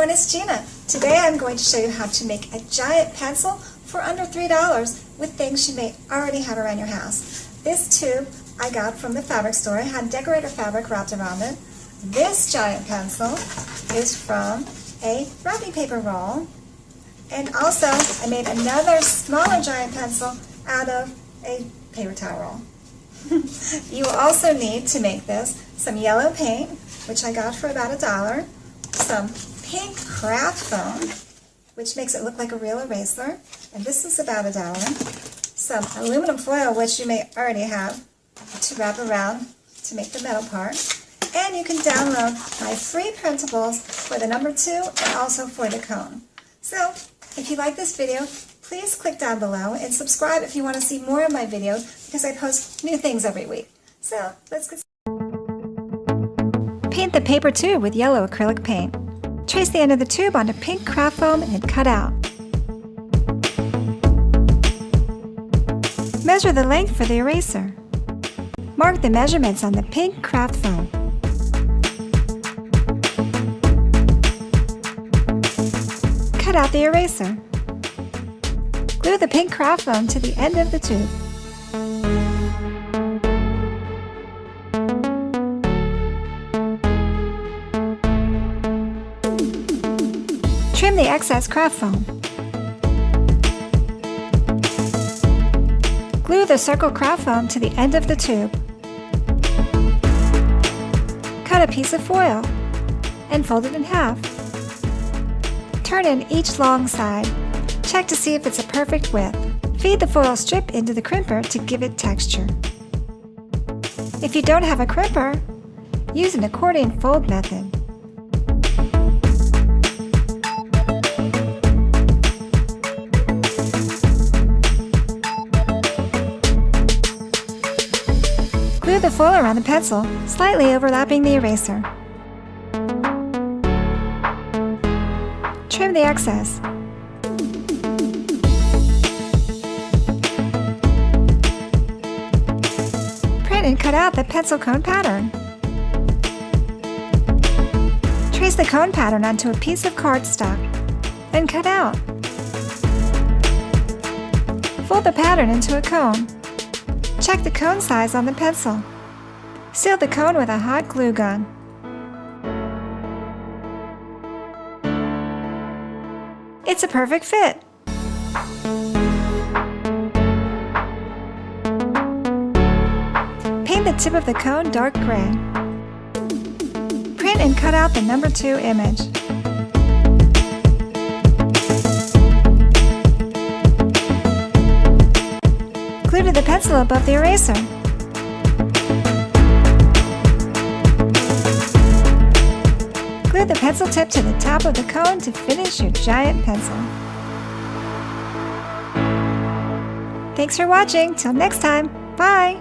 everyone, it's Gina. Today I'm going to show you how to make a giant pencil for under $3 with things you may already have around your house. This tube I got from the fabric store. It had Decorator fabric wrapped around it. This giant pencil is from a wrapping paper roll. And also I made another smaller giant pencil out of a paper towel roll. You will also need to make this some yellow paint, which I got for about $1, some pink craft foam, which makes it look like a real eraser, and this is about $1, some aluminum foil, which you may already have, to wrap around to make the metal part, and you can download my free printables for the number 2 and also for the cone. So, if you like this video, please click down below and subscribe if you want to see more of my videos because I post new things every week. So, let's get started. Paint the paper tube with yellow acrylic paint. Trace the end of the tube onto pink craft foam and cut out. Measure the length for the eraser. Mark the measurements on the pink craft foam. Cut out the eraser. Glue the pink craft foam to the end of the tube. Trim the excess craft foam. Glue the circle craft foam to the end of the tube. Cut a piece of foil and fold it in half. Turn in each long side. Check to see if it's a perfect width. Feed the foil strip into the crimper to give it texture. If you don't have a crimper, use an accordion fold method. Glue the foil around the pencil, slightly overlapping the eraser. Trim the excess. Print and cut out the pencil cone pattern. Trace the cone pattern onto a piece of cardstock and cut out. Fold the pattern into a cone. Check the cone size on the pencil. Seal the cone with a hot glue gun. It's a perfect fit! Paint the tip of the cone dark gray. Print and cut out the number 2 image. Glue to the pencil above the eraser. Glue the pencil tip to the top of the cone to finish your giant pencil. Thanks for watching. Till next time. Bye!